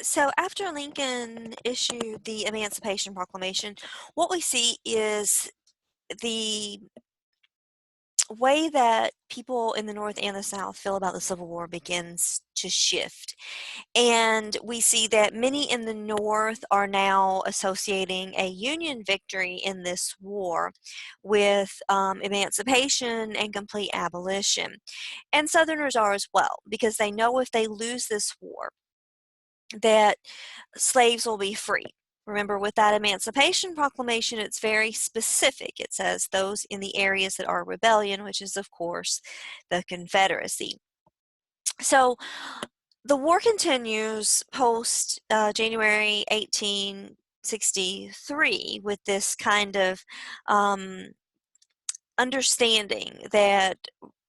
So after Lincoln issued the Emancipation Proclamation, what we see is the way that people in the North and the South feel about the Civil War begins to shift. And we see that many in the North are now associating a Union victory in this war with emancipation and complete abolition. And Southerners are as well, because they know if they lose this war, that slaves will be free. Remember, with that Emancipation Proclamation, it's very specific. It says those in the areas that are rebellion, which is, of course, the Confederacy. So the war continues post January 1863 with this kind of understanding that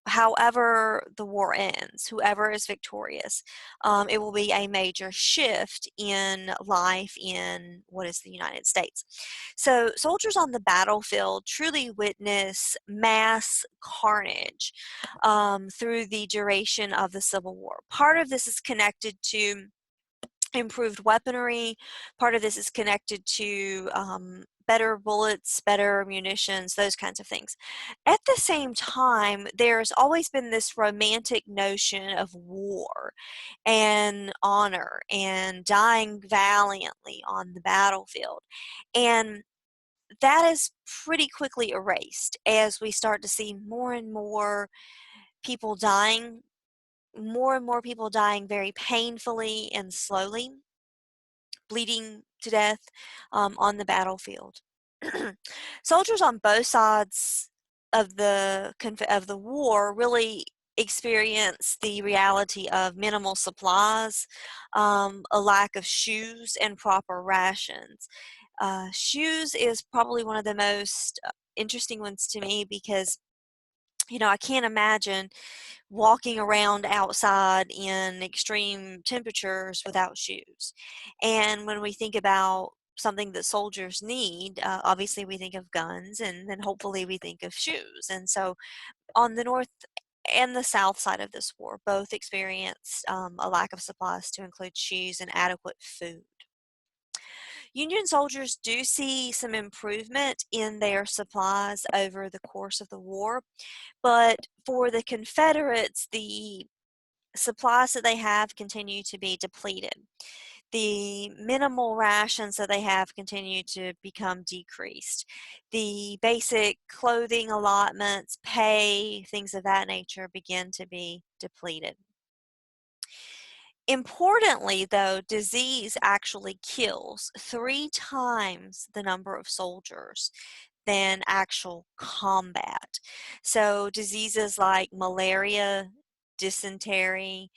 however the war ends, whoever is victorious, it will be a major shift in life in what is the United States. So soldiers on the battlefield truly witness mass carnage through the duration of the Civil War. Part of this is connected to improved weaponry. Part of this is connected to better bullets, better munitions, those kinds of things. At the same time, there's always been this romantic notion of war and honor and dying valiantly on the battlefield. And that is pretty quickly erased as we start to see more and more people dying, more and more people dying very painfully and slowly, bleeding to death on the battlefield. Soldiers on both sides of the war really experience the reality of minimal supplies, a lack of shoes, and proper rations. Shoes is probably one of the most interesting ones to me because I can't imagine walking around outside in extreme temperatures without shoes. And when we think about something that soldiers need, obviously we think of guns, and then hopefully we think of shoes. And so on the north and the south side of this war, both experienced a lack of supplies to include shoes and adequate food. Union soldiers do see some improvement in their supplies over the course of the war, but for the Confederates, the supplies that they have continue to be depleted. The minimal rations that they have continue to become decreased. The basic clothing allotments, pay, things of that nature begin to be depleted. Importantly, though, disease actually kills 3 times the number of soldiers than actual combat. So diseases like malaria, dysentery,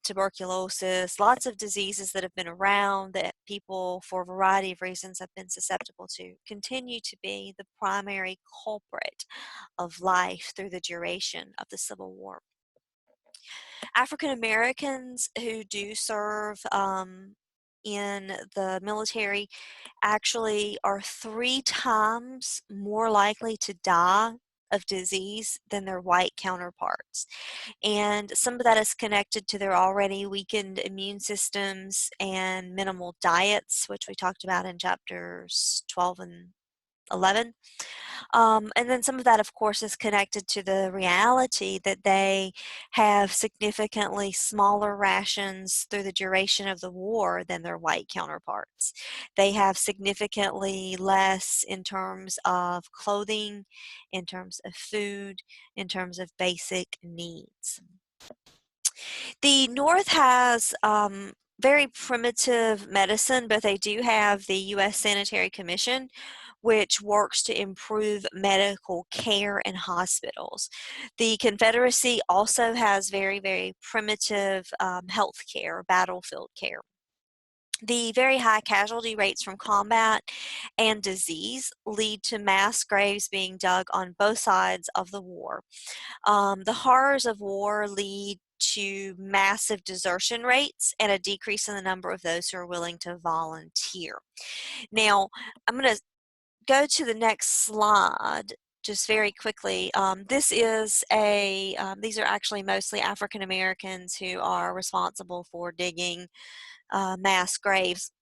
tuberculosis, lots of diseases that have been around that people, for a variety of reasons, have been susceptible to, continue to be the primary culprit of life through the duration of the Civil War. African Americans who do serve in the military actually are 3 times more likely to die of disease than their white counterparts. And some of that is connected to their already weakened immune systems and minimal diets, which we talked about in chapters 12 and 11. And then some of that, of course, is connected to the reality that they have significantly smaller rations through the duration of the war than their white counterparts. They have significantly less in terms of clothing, in terms of food, in terms of basic needs. The North has very primitive medicine, but they do have the U.S. Sanitary Commission, which works to improve medical care in hospitals. The Confederacy also has very, very primitive health care, battlefield care. The very high casualty rates from combat and disease lead to mass graves being dug on both sides of the war. The horrors of war lead to massive desertion rates and a decrease in the number of those who are willing to volunteer. Now, I'm going to go to the next slide just very quickly, these are actually mostly African Americans who are responsible for digging mass graves.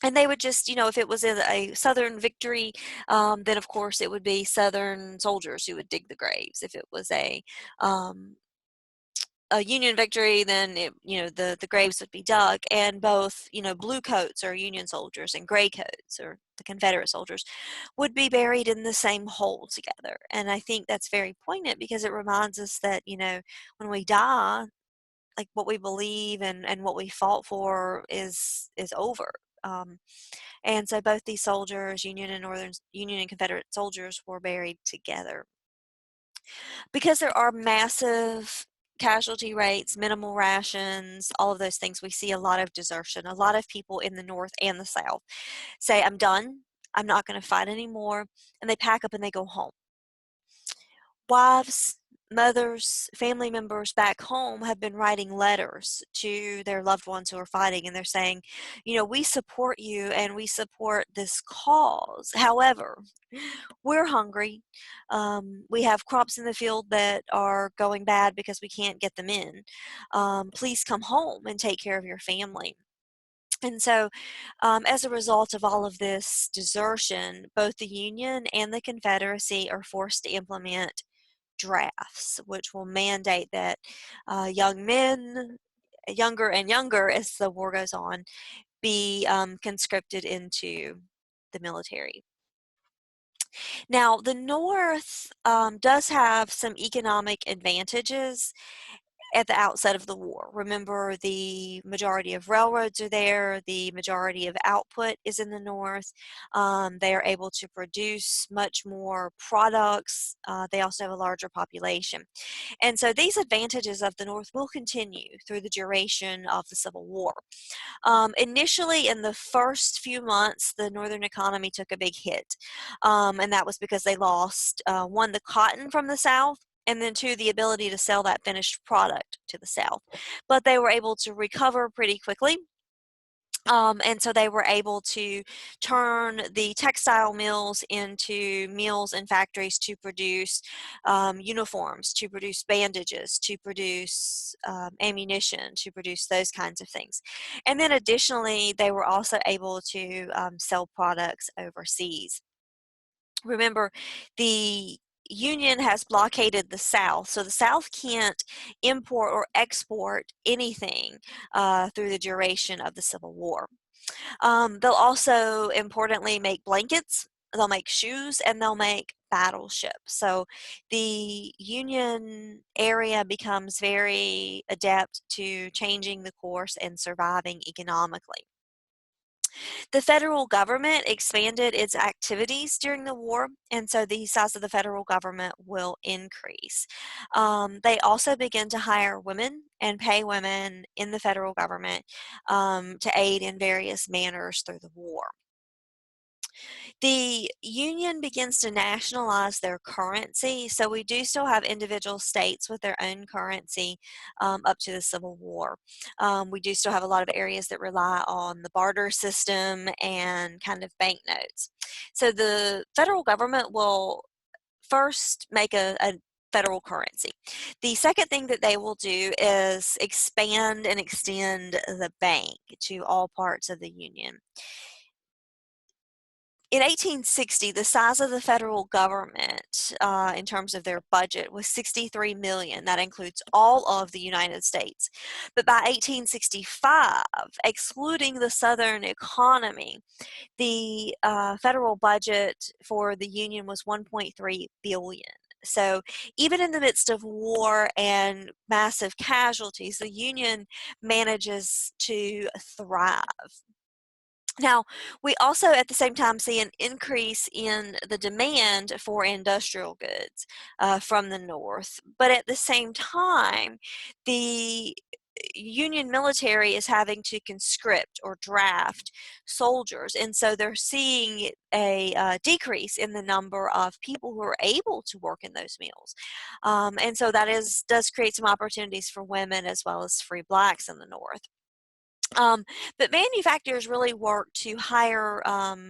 And they would just, if it was in a Southern victory, then of course it would be Southern soldiers who would dig the graves. If it was um, a Union victory, then the graves would be dug, and both blue coats or Union soldiers and gray coats or the Confederate soldiers would be buried in the same hole together. And I think that's very poignant because it reminds us that when we die, like what we believe and what we fought for is over. And so both these soldiers, Union and Confederate soldiers, were buried together. Because there are massive casualty rates, minimal rations, all of those things, we see a lot of desertion. A lot of people in the North and the South say, I'm done, I'm not going to fight anymore, and they pack up and they go home. Wives, mothers, family members back home have been writing letters to their loved ones who are fighting, and they're saying, we support you and we support this cause. However, we're hungry. We have crops in the field that are going bad because we can't get them in. Please come home and take care of your family. And so, as a result of all of this desertion, both the Union and the Confederacy are forced to implement drafts, which will mandate that young men, younger and younger as the war goes on, be conscripted into the military. Now, the North does have some economic advantages at the outset of the war. Remember, the majority of railroads are there, the majority of output is in the North. They are able to produce much more products. They also have a larger population. And so these advantages of the North will continue through the duration of the Civil War. Initially, in the first few months, the Northern economy took a big hit, and that was because they lost, one, the cotton from the South, and then two, the ability to sell that finished product to the South. But they were able to recover pretty quickly. And so they were able to turn the textile mills into mills and factories to produce uniforms, to produce bandages, to produce ammunition, to produce those kinds of things. And then additionally, they were also able to sell products overseas. Remember, the Union has blockaded the South, so the South can't import or export anything through the duration of the Civil War. They'll also importantly make blankets, they'll make shoes, and they'll make battleships. So the Union area becomes very adept to changing the course and surviving economically. The federal government expanded its activities during the war, and so the size of the federal government will increase. They also begin to hire women and pay women in the federal government to aid in various manners through the war. The Union begins to nationalize their currency, so we do still have individual states with their own currency up to the Civil War. We do still have a lot of areas that rely on the barter system and kind of banknotes. So the federal government will first make a federal currency. The second thing that they will do is expand and extend the bank to all parts of the Union. In 1860, the size of the federal government, in terms of their budget, was 63 million. That includes all of the United States. But by 1865, excluding the Southern economy, the federal budget for the Union was 1.3 billion. So even in the midst of war and massive casualties, the Union manages to thrive. Now, we also at the same time see an increase in the demand for industrial goods from the North, but at the same time, the Union military is having to conscript or draft soldiers, and so they're seeing a decrease in the number of people who are able to work in those mills, and so that does create some opportunities for women as well as free blacks in the North. Um, but manufacturers really work to hire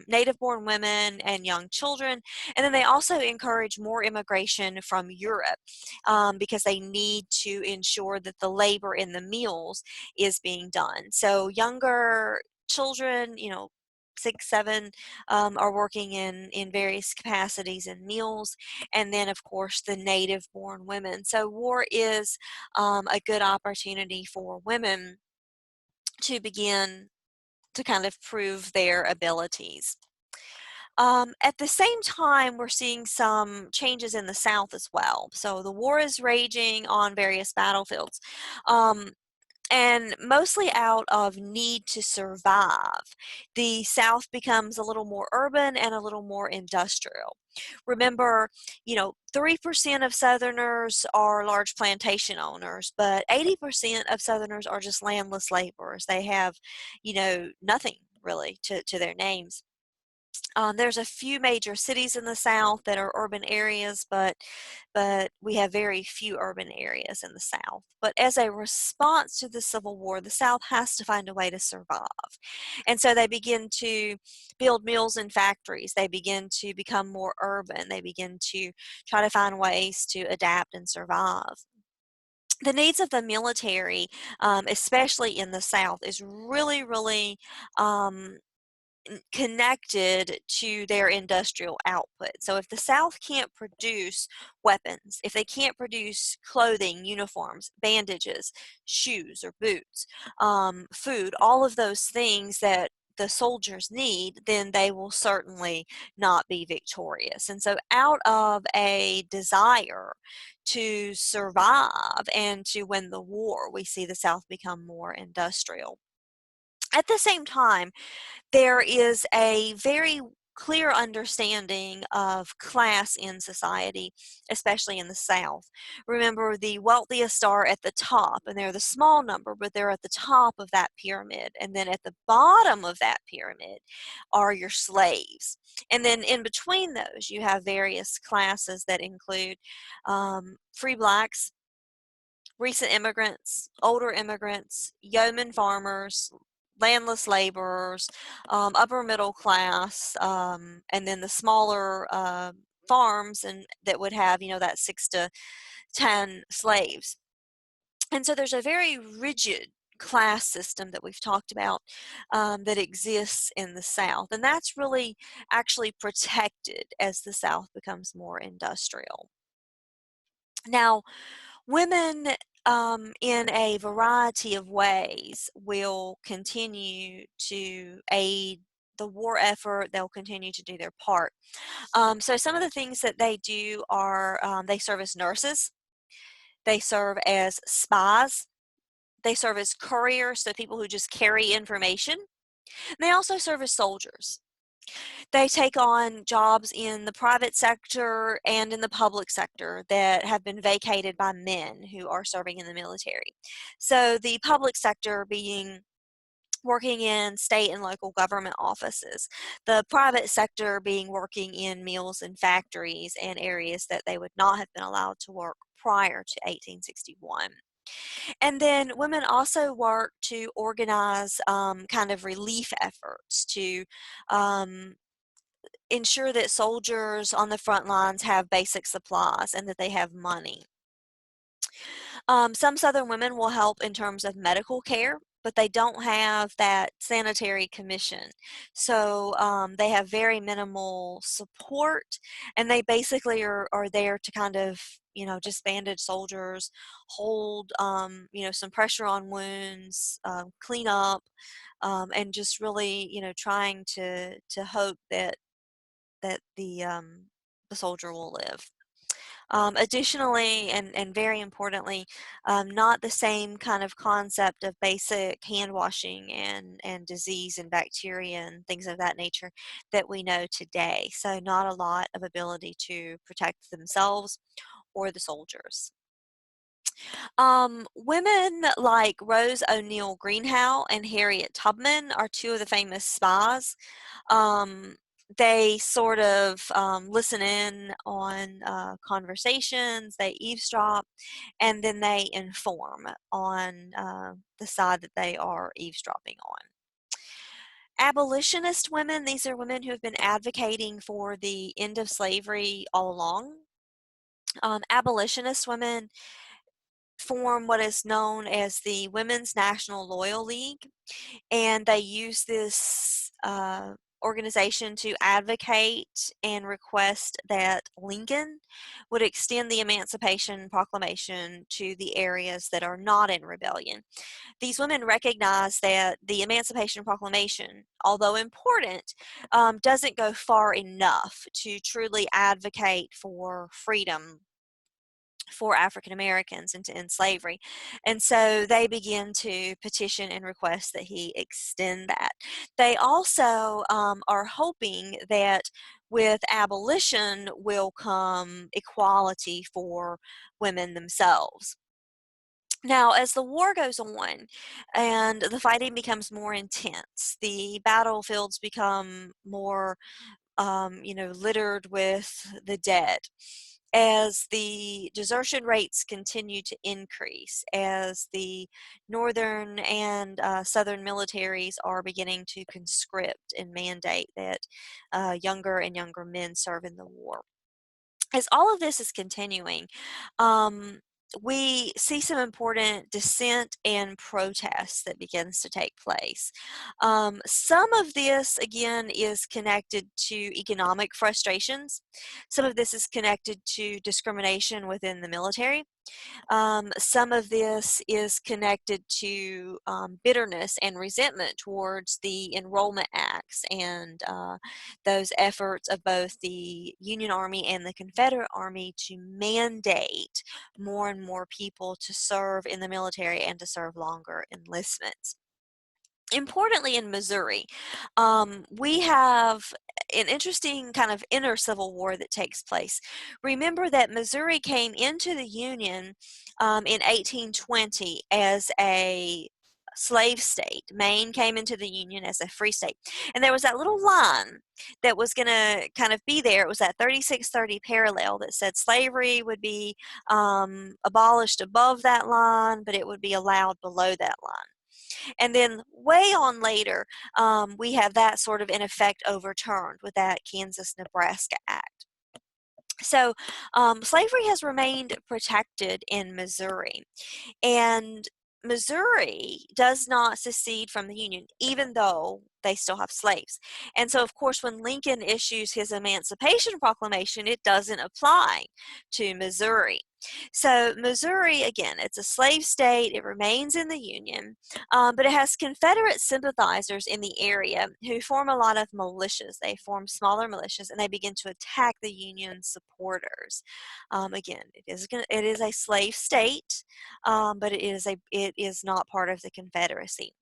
native-born women and young children, and then they also encourage more immigration from Europe because they need to ensure that the labor in the mills is being done. So younger children, 6, 7, are working in various capacities in mills, and then of course the native-born women. So war is a good opportunity for women to begin to kind of prove their abilities. At the same time, we're seeing some changes in the South as well. So the war is raging on various battlefields. Um, and mostly out of need to survive. The South becomes a little more urban and a little more industrial. Remember, 3% of Southerners are large plantation owners, but 80% of Southerners are just landless laborers. They have, nothing really to their names. There's a few major cities in the South that are urban areas, but we have very few urban areas in the South. But as a response to the Civil War, the South has to find a way to survive. And so they begin to build mills and factories. They begin to become more urban. They begin to try to find ways to adapt and survive. The needs of the military, especially in the South, is really, really connected to their industrial output. So if the South can't produce weapons, if they can't produce clothing, uniforms, bandages, shoes or boots, food, all of those things that the soldiers need, then they will certainly not be victorious. And so out of a desire to survive and to win the war, we see the South become more industrial. At the same time, there is a very clear understanding of class in society, especially in the South. Remember, the wealthiest are at the top, and they're the small number, but they're at the top of that pyramid. And then at the bottom of that pyramid are your slaves. And then in between those, you have various classes that include free blacks, recent immigrants, older immigrants, yeoman farmers, landless laborers, upper middle class, and then the smaller farms and that would have, that 6 to 10 slaves. And so there's a very rigid class system that we've talked about that exists in the South. And that's really actually protected as the South becomes more industrial. Now, women in a variety of ways will continue to aid the war effort. They'll continue to do their part. So some of the things that they do are they serve as nurses. They serve as spies. They serve as couriers, so people who just carry information. And they also serve as soldiers. They take on jobs in the private sector and in the public sector that have been vacated by men who are serving in the military. So the public sector being working in state and local government offices, the private sector being working in mills and factories and areas that they would not have been allowed to work prior to 1861. And then women also work to organize kind of relief efforts to ensure that soldiers on the front lines have basic supplies and that they have money. Some Southern women will help in terms of medical care, but they don't have that sanitary commission. So they have very minimal support, and they basically are there to kind of, just bandage soldiers, hold, some pressure on wounds, clean up, and just really, trying to hope that the soldier will live. Additionally, and very importantly, not the same kind of concept of basic hand washing and disease and bacteria and things of that nature that we know today. So not a lot of ability to protect themselves or the soldiers. Women like Rose O'Neal Greenhow and Harriet Tubman are two of the famous spies. Um, they sort of listen in on conversations, they eavesdrop, and then they inform on the side that they are eavesdropping on. Abolitionist women, these are women who have been advocating for the end of slavery all along. Abolitionist women form what is known as the Women's National Loyal League, and they use this organization to advocate and request that Lincoln would extend the Emancipation Proclamation to the areas that are not in rebellion. These women recognize that the Emancipation Proclamation, although important, doesn't go far enough to truly advocate for freedom for African Americans and to end slavery. And so they begin to petition and request that he extend that. They also are hoping that with abolition will come equality for women themselves. Now, as the war goes on and the fighting becomes more intense, the battlefields become more littered with the dead. As the desertion rates continue to increase, as the northern and southern militaries are beginning to conscript and mandate that younger and younger men serve in the war. As all of this is continuing, we see some important dissent and protests that begins to take place. Some of this, again, is connected to economic frustrations. Some of this is connected to discrimination within the military. Some of this is connected to bitterness and resentment towards the Enrollment Acts and those efforts of both the Union Army and the Confederate Army to mandate more and more people to serve in the military and to serve longer enlistments. Importantly, in Missouri, we have an interesting kind of inner civil war that takes place. Remember that Missouri came into the Union in 1820 as a slave state. Maine came into the Union as a free state. And there was that little line that was going to kind of be there. It was that 3630 parallel that said slavery would be abolished above that line, but it would be allowed below that line. And then way on later, we have that sort of in effect overturned with that Kansas-Nebraska Act. So slavery has remained protected in Missouri. And Missouri does not secede from the Union, even though they still have slaves. And so, of course, when Lincoln issues his Emancipation Proclamation, it doesn't apply to Missouri. So Missouri, again, it's a slave state. It remains in the Union, but it has Confederate sympathizers in the area who form a lot of militias. They form smaller militias, and they begin to attack the Union supporters. Again, it is a slave state, but it is not part of the Confederacy.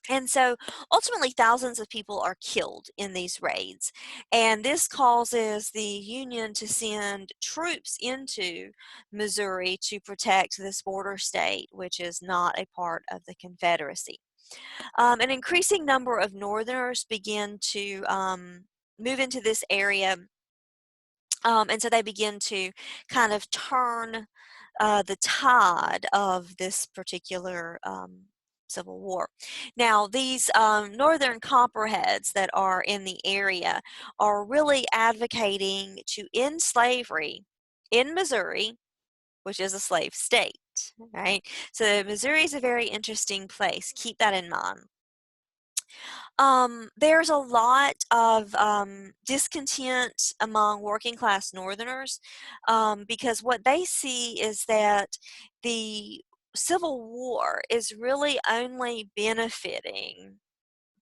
And so ultimately thousands of people are killed in these raids, and this causes the Union to send troops into Missouri to protect this border state, which is not a part of the Confederacy. An increasing number of Northerners begin to move into this area, and so they begin to kind of turn the tide of this particular Civil War. Now, these Northern Copperheads that are in the area are really advocating to end slavery in Missouri, which is a slave state, right? So Missouri is a very interesting place. Keep that in mind. There's a lot of discontent among working class Northerners because what they see is that the Civil War is really only benefiting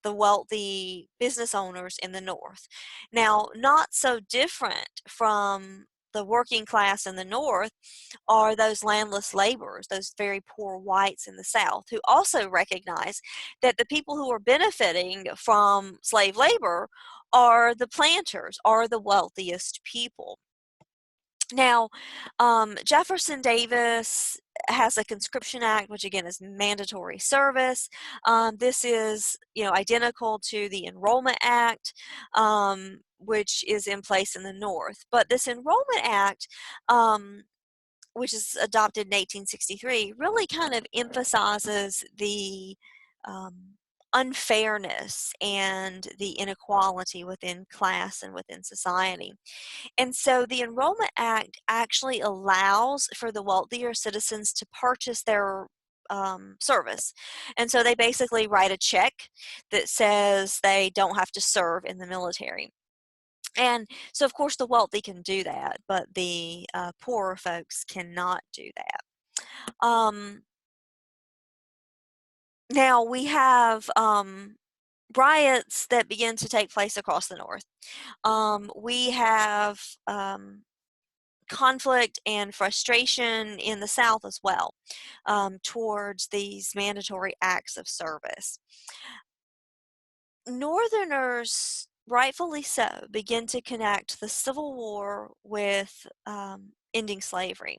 the wealthy business owners in the North. Now, not so different from the working class in the North are those landless laborers, those very poor whites in the South, who also recognize that the people who are benefiting from slave labor are the planters, are the wealthiest people. Now, Jefferson Davis has a conscription act, which again is mandatory service. This is, identical to the Enrollment Act, which is in place in the North. But this Enrollment Act, which is adopted in 1863, really kind of emphasizes the unfairness and the inequality within class and within society. And so the Enrollment Act actually allows for the wealthier citizens to purchase their service. And so they basically write a check that says they don't have to serve in the military. And so, of course, the wealthy can do that, but the poorer folks cannot do that. Now we have riots that begin to take place across the North. We have conflict and frustration in the South as well, towards these mandatory acts of service. Northerners, rightfully so, begin to connect the Civil War with ending slavery.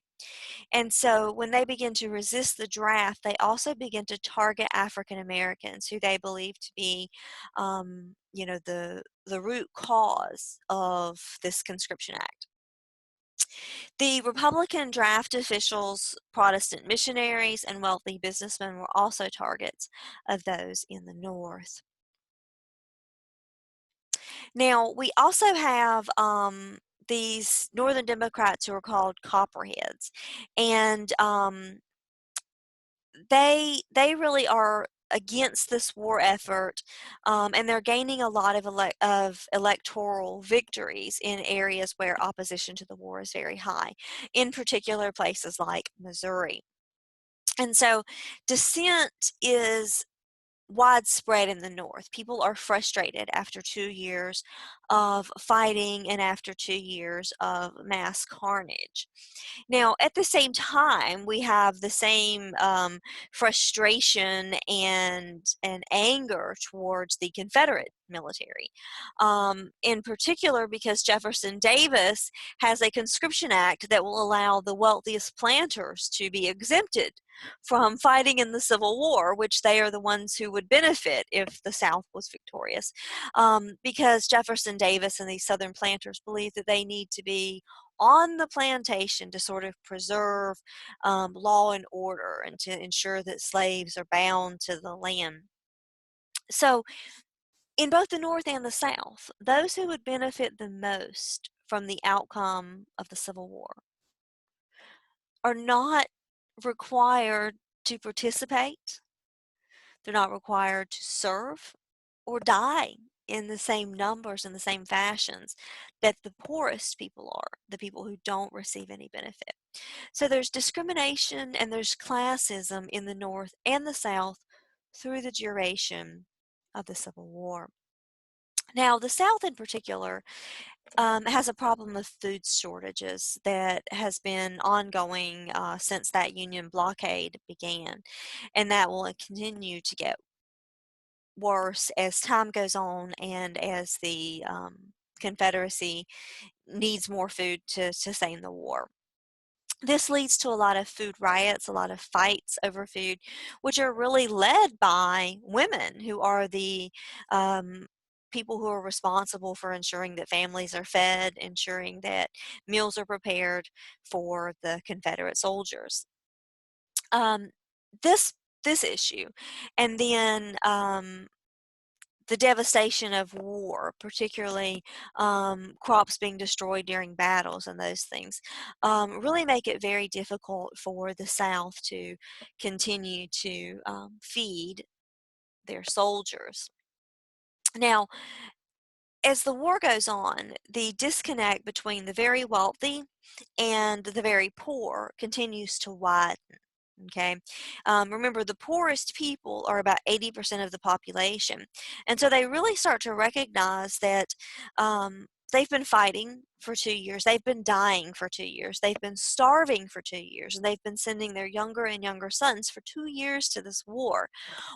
And so when they begin to resist the draft, they also begin to target African Americans, who they believe to be, the root cause of this conscription act. The Republican draft officials, Protestant missionaries, and wealthy businessmen were also targets of those in the North. Now, we also have these Northern Democrats who are called Copperheads, and they really are against this war effort, and they're gaining a lot of electoral victories in areas where opposition to the war is very high, in particular places like Missouri. And so dissent is widespread in the North. People are frustrated after 2 years of fighting and after 2 years of mass carnage. Now, at the same time, we have the same frustration and anger towards the Confederate military, in particular because Jefferson Davis has a conscription act that will allow the wealthiest planters to be exempted from fighting in the Civil War, which they are the ones who would benefit if the South was victorious, because Jefferson Davis and these Southern planters believe that they need to be on the plantation to sort of preserve law and order and to ensure that slaves are bound to the land. So in both the North and the South, those who would benefit the most from the outcome of the Civil War are not required to participate. They're not required to serve or die in the same numbers and the same fashions that the poorest people are, the people who don't receive any benefit. So there's discrimination and there's classism in the North and the South through the duration of the Civil War. Now, the South in particular has a problem of food shortages that has been ongoing since that Union blockade began, and that will continue to get worse as time goes on and as the Confederacy needs more food to sustain the war. This leads to a lot of food riots, a lot of fights over food, which are really led by women who are the people who are responsible for ensuring that families are fed, ensuring that meals are prepared for the Confederate soldiers. Um, this this issue, and then the devastation of war, particularly crops being destroyed during battles and those things, really make it very difficult for the South to continue to feed their soldiers. Now, as the war goes on, the disconnect between the very wealthy and the very poor continues to widen. Okay. Remember, the poorest people are about 80% of the population. And so they really start to recognize that they've been fighting for 2 years. They've been dying for 2 years. They've been starving for 2 years. And they've been sending their younger and younger sons for 2 years to this war,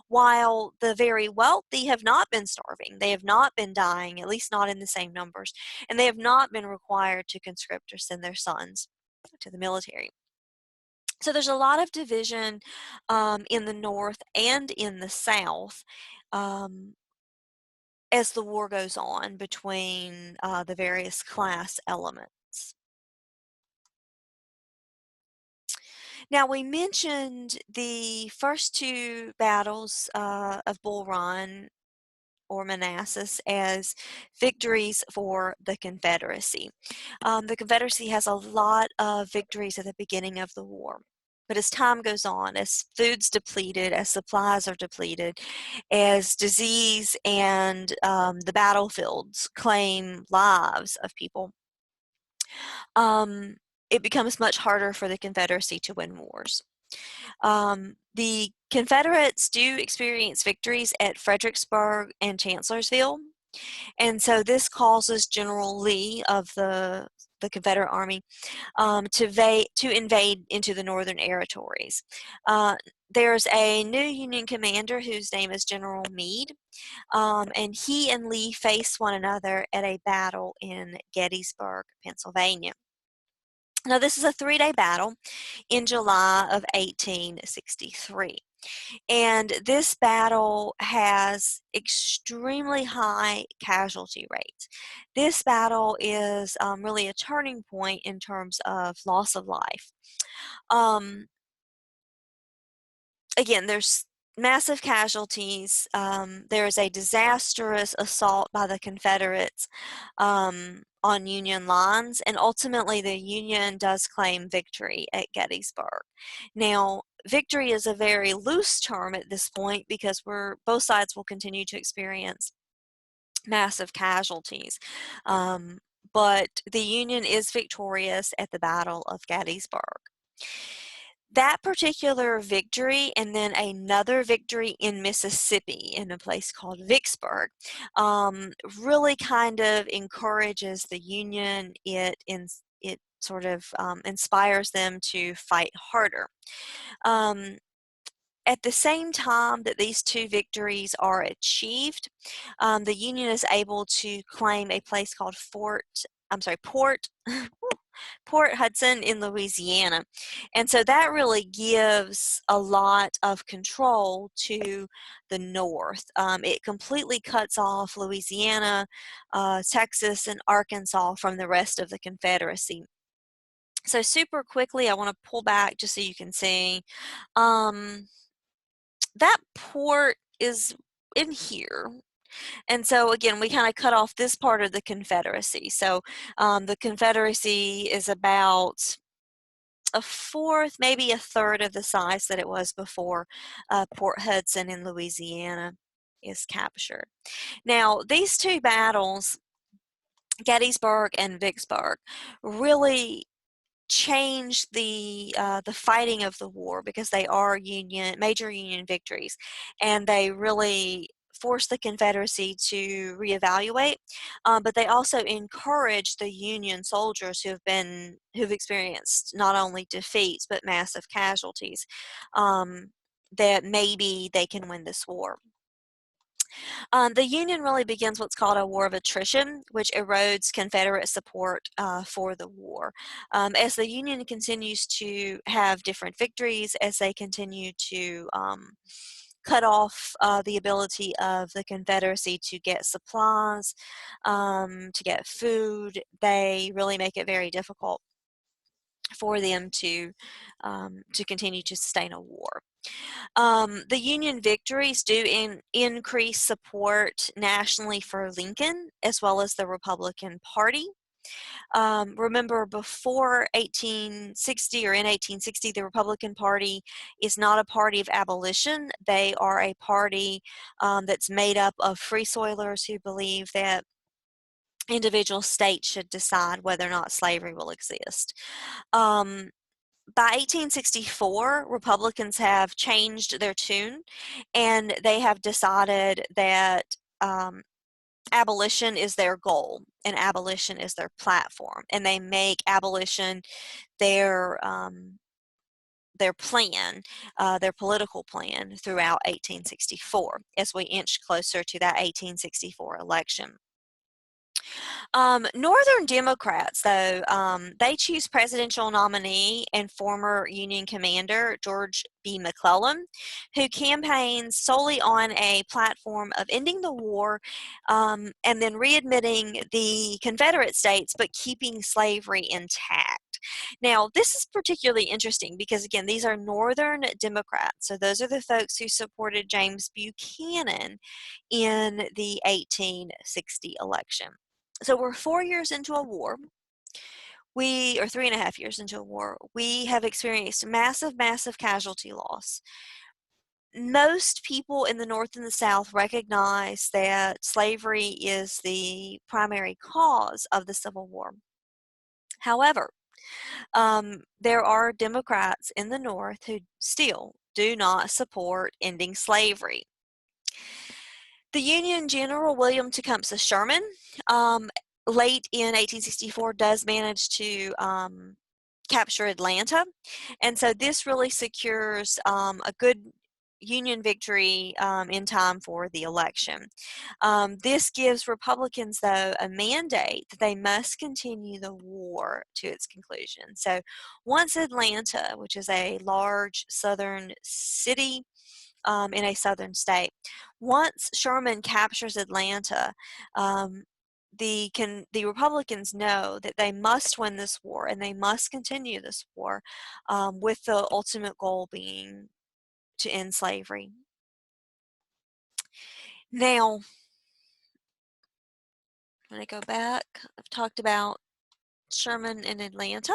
while the very wealthy have not been starving. They have not been dying, at least not in the same numbers. And they have not been required to conscript or send their sons to the military. So there's a lot of division in the North and in the South um, as the war goes on between the various class elements. Now, we mentioned the first two battles of Bull Run or Manassas as victories for the Confederacy. The Confederacy has a lot of victories at the beginning of the war. But as time goes on, as food's depleted, as supplies are depleted, as disease and the battlefields claim lives of people, um, it becomes much harder for the Confederacy to win wars. The Confederates do experience victories at Fredericksburg and Chancellorsville, and so this causes General Lee of the Confederate Army to invade into the Northern Territories. There's a new Union commander whose name is General Meade, and he and Lee face one another at a battle in Gettysburg, Pennsylvania. Now, this is a 3-day battle in July of 1863. And this battle has extremely high casualty rates. This battle is really a turning point in terms of loss of life. Um, Again, there's massive casualties. There is a disastrous assault by the Confederates on Union lines, and ultimately the Union does claim victory at Gettysburg. Now, victory is a very loose term at this point because both sides will continue to experience massive casualties. But the Union is victorious at the Battle of Gettysburg. That particular victory and then another victory in Mississippi in a place called Vicksburg really kind of encourages the Union. It sort of inspires them to fight harder. At the same time that these two victories are achieved, the Union is able to claim a place called Port Port Hudson in Louisiana. And so that really gives a lot of control to the North. It completely cuts off Louisiana, Texas, and Arkansas from the rest of the Confederacy. So super quickly, I want to pull back just so you can see. That port is in here. And so again, we kind of cut off this part of the Confederacy. So the Confederacy is about a fourth, maybe a third of the size that it was before Port Hudson in Louisiana is captured. Now, these two battles, Gettysburg and Vicksburg, really change the fighting of the war because they are major Union victories, and they really force the Confederacy to reevaluate, but they also encourage the Union soldiers who've experienced not only defeats but massive casualties, that maybe they can win this war. The Union really begins what's called a war of attrition, which erodes Confederate support for the war. As the Union continues to have different victories, as they continue to cut off the ability of the Confederacy to get supplies, to get food, they really make it very difficult for them to continue to sustain a war. The Union victories do increase support nationally for Lincoln as well as the Republican Party. Remember, before 1860 or in 1860, the Republican Party is not a party of abolition. They are a party that's made up of free soilers who believe that individual states should decide whether or not slavery will exist. By 1864, Republicans have changed their tune, and they have decided that abolition is their goal and abolition is their platform, and they make abolition their plan, their political plan throughout 1864 as we inch closer to that 1864 election. Northern Democrats, though, they choose presidential nominee and former Union commander George B. McClellan, who campaigns solely on a platform of ending the war and then readmitting the Confederate States, but keeping slavery intact. Now, this is particularly interesting because, again, these are Northern Democrats. So those are the folks who supported James Buchanan in the 1860 election. So we're 4 years into a war. Or 3.5 years into a war. We have experienced massive, massive casualty loss. Most people in the North and the South recognize that slavery is the primary cause of the Civil War. However, there are Democrats in the North who still do not support ending slavery. The Union General William Tecumseh Sherman, late in 1864, does manage to capture Atlanta, and so this really secures a good Union victory in time for the election. This gives Republicans, though, a mandate that they must continue the war to its conclusion. So once Atlanta, which is a large southern city in a southern state, once Sherman captures Atlanta, the Republicans know that they must win this war and they must continue this war, with the ultimate goal being to end slavery. Now, I'm going to go back. I've talked about Sherman in Atlanta.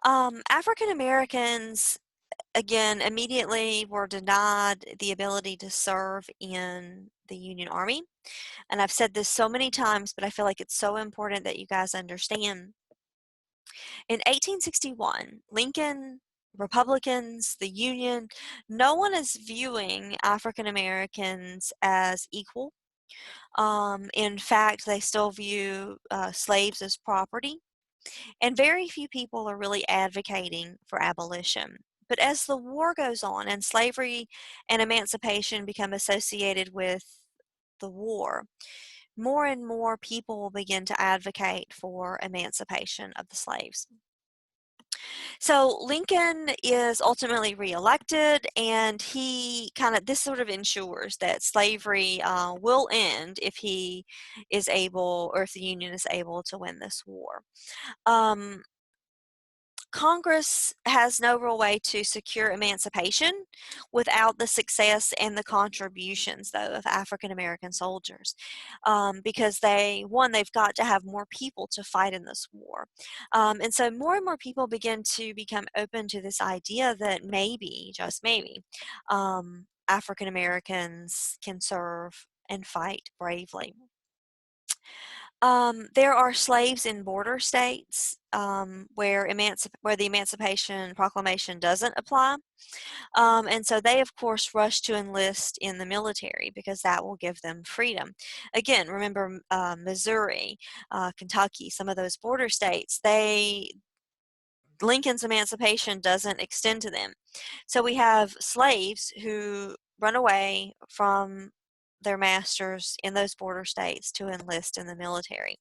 African Americans, again, immediately were denied the ability to serve in the Union Army. And I've said this so many times, but I feel like it's so important that you guys understand. In 1861, Lincoln, Republicans, the Union, no one is viewing African Americans as equal. In fact, they still view slaves as property, and very few people are really advocating for abolition. But as the war goes on and slavery and emancipation become associated with the war, more and more people will begin to advocate for emancipation of the slaves. So Lincoln is ultimately reelected, and this sort of ensures that slavery will end if he is able, or if the Union is able to win this war. Congress has no real way to secure emancipation without the success and the contributions, though, of African American soldiers, because they've got to have more people to fight in this war. And so more and more people begin to become open to this idea that maybe, just maybe, African Americans can serve and fight bravely. There are slaves in border states where the Emancipation Proclamation doesn't apply. And so they, of course, rush to enlist in the military because that will give them freedom. Again, remember Missouri, Kentucky, some of those border states, Lincoln's emancipation doesn't extend to them. So we have slaves who run away from their masters in those border states to enlist in the military.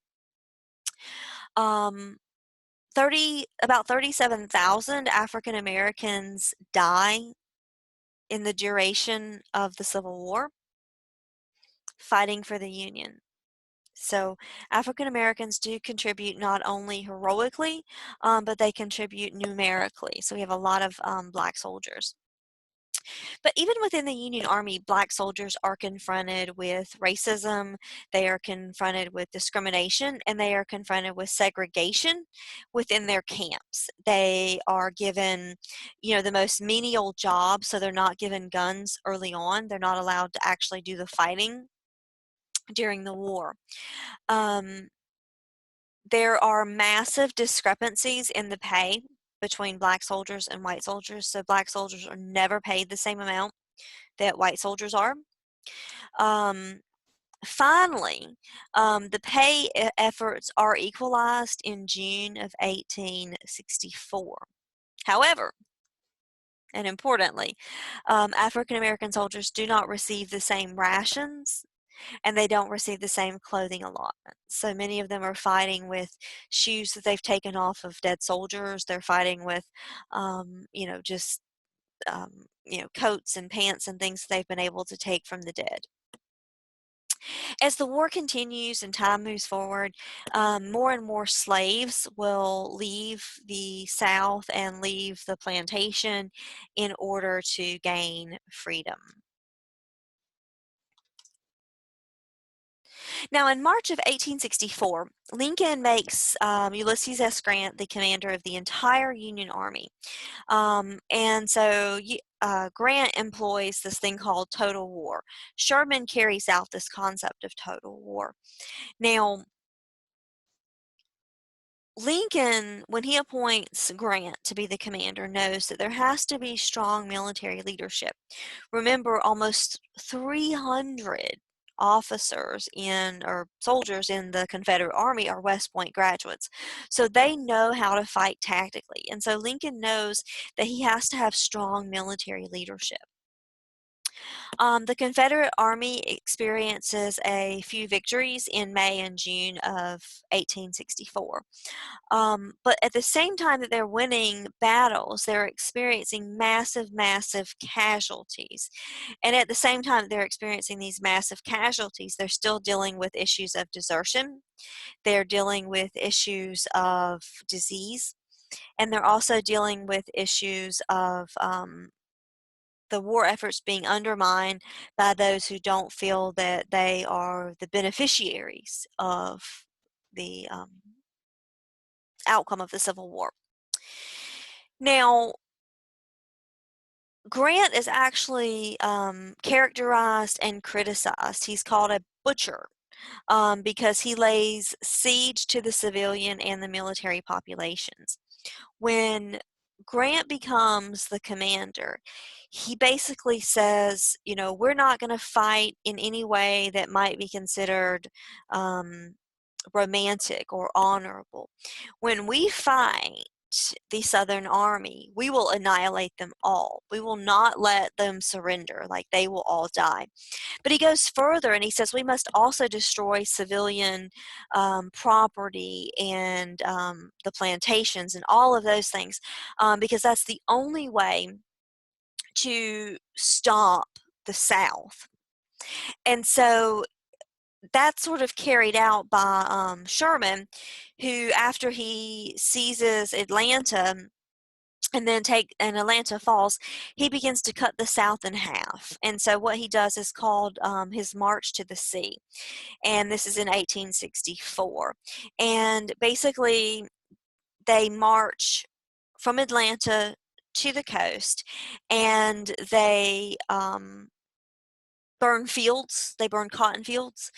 Um, about 37,000 African Americans die in the duration of the Civil War fighting for the Union. So African Americans do contribute not only heroically, but they contribute numerically. So we have a lot of black soldiers. But even within the Union Army, black soldiers are confronted with racism, they are confronted with discrimination, and they are confronted with segregation within their camps. They are given, the most menial jobs, so they're not given guns early on. They're not allowed to actually do the fighting during the war. There are massive discrepancies in the pay between black soldiers and white soldiers. So black soldiers are never paid the same amount that white soldiers are. Finally, the pay efforts are equalized in June of 1864. However, and importantly, African American soldiers do not receive the same rations and they don't receive the same clothing allotment. So many of them are fighting with shoes that they've taken off of dead soldiers. They're fighting with, just coats and pants and things they've been able to take from the dead. As the war continues and time moves forward, more and more slaves will leave the South and leave the plantation in order to gain freedom. Now, in March of 1864, Lincoln makes Ulysses S. Grant the commander of the entire Union Army. And so Grant employs this thing called total war. Sherman carries out this concept of total war. Now, Lincoln, when he appoints Grant to be the commander, knows that there has to be strong military leadership. Remember, almost 300 officers or soldiers in the Confederate Army are West Point graduates. So they know how to fight tactically. And so Lincoln knows that he has to have strong military leadership. The Confederate Army experiences a few victories in May and June of 1864. But at the same time that they're winning battles, they're experiencing massive, massive casualties. And at the same time that they're experiencing these massive casualties, they're still dealing with issues of desertion. They're dealing with issues of disease. And they're also dealing with issues of the war efforts being undermined by those who don't feel that they are the beneficiaries of the outcome of the Civil War. Now, Grant is actually characterized and criticized. He's called a butcher because he lays siege to the civilian and the military populations. When Grant becomes the commander, he basically says, we're not going to fight in any way that might be considered romantic or honorable. When we fight the Southern Army, we will annihilate them all. We will not let them surrender, like they will all die. But he goes further and he says we must also destroy civilian property and the plantations and all of those things because that's the only way to stop the South. And so that's sort of carried out by Sherman, who after he seizes Atlanta and then Atlanta falls, he begins to cut the South in half. And so what he does is called his March to the Sea. And this is in 1864. And basically they march from Atlanta to the coast, and they burn fields. They burn cotton fields.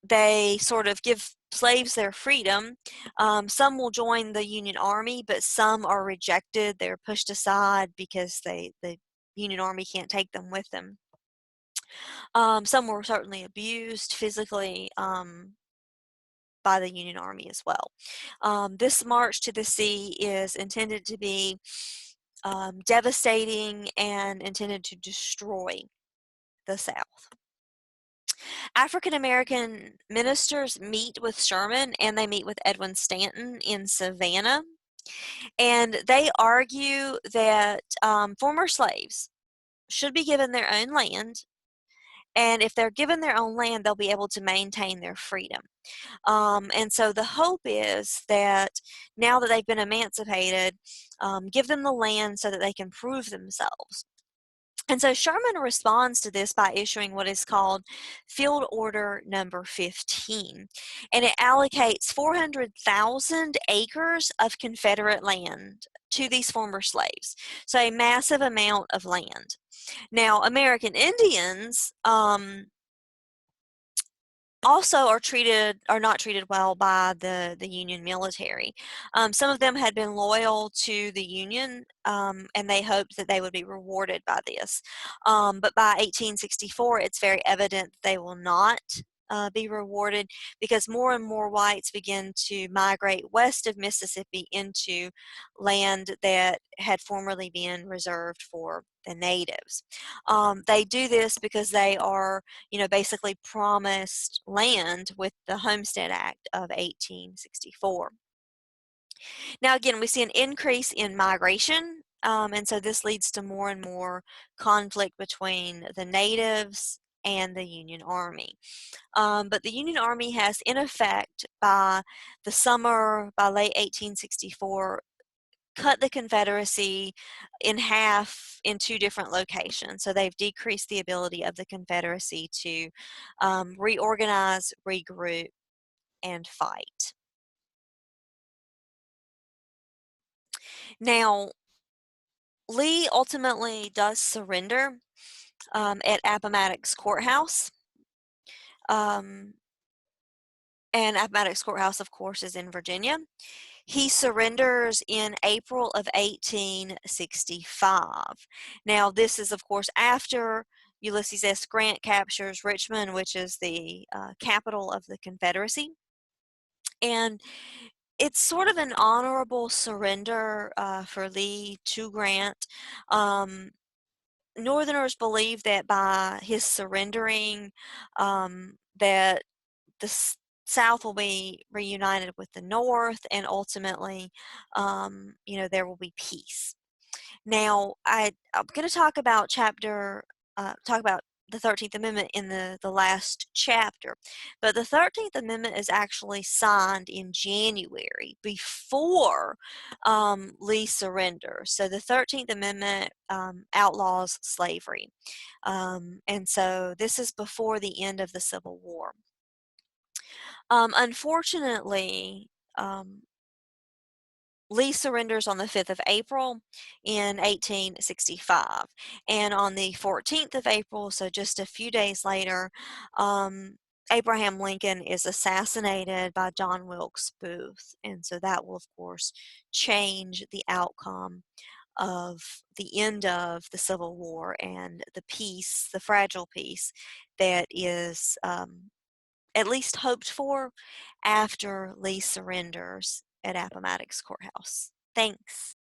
They sort of give slaves their freedom. Some will join the Union Army, but some are rejected. They're pushed aside because the Union Army can't take them with them. Some were certainly abused physically by the Union Army as well. This march to the sea is intended to be devastating and intended to destroy the South. African American ministers meet with Sherman and they meet with Edwin Stanton in Savannah, and they argue that former slaves should be given their own land, and if they're given their own land, they'll be able to maintain their freedom. And so the hope is that now that they've been emancipated, give them the land so that they can prove themselves. And so Sherman responds to this by issuing what is called Field Order Number 15, and it allocates 400,000 acres of Confederate land to these former slaves, so a massive amount of land. Now, American Indians also are not treated well by the Union military. Some of them had been loyal to the Union, and they hoped that they would be rewarded by this. But by 1864, it's very evident they will not be rewarded because more and more whites begin to migrate west of Mississippi into land that had formerly been reserved for the natives. They do this because they are, basically promised land with the Homestead Act of 1864. Now, again, we see an increase in migration, and so this leads to more and more conflict between the natives and the Union Army. But the Union Army has, in effect, by late 1864, cut the Confederacy in half in two different locations. So they've decreased the ability of the Confederacy to reorganize, regroup, and fight. Now, Lee ultimately does surrender at Appomattox Courthouse. Um, and Appomattox Courthouse, of course, is in Virginia. He surrenders in April of 1865. Now, this is, of course, after Ulysses S. Grant captures Richmond, which is the capital of the Confederacy. And it's sort of an honorable surrender for Lee to Grant. Northerners believe that by his surrendering, that the South will be reunited with the North, and ultimately, there will be peace. Now, I'm going to talk about the 13th Amendment in the last chapter, but the 13th Amendment is actually signed in January before Lee surrenders. So the 13th Amendment outlaws slavery, and so this is before the end of the Civil War. Unfortunately, Lee surrenders on the 5th of April in 1865, and on the 14th of April, so just a few days later, Abraham Lincoln is assassinated by John Wilkes Booth, and so that will, of course, change the outcome of the end of the Civil War and the peace, the fragile peace that is at least hoped for after Lee surrenders at Appomattox Courthouse. Thanks.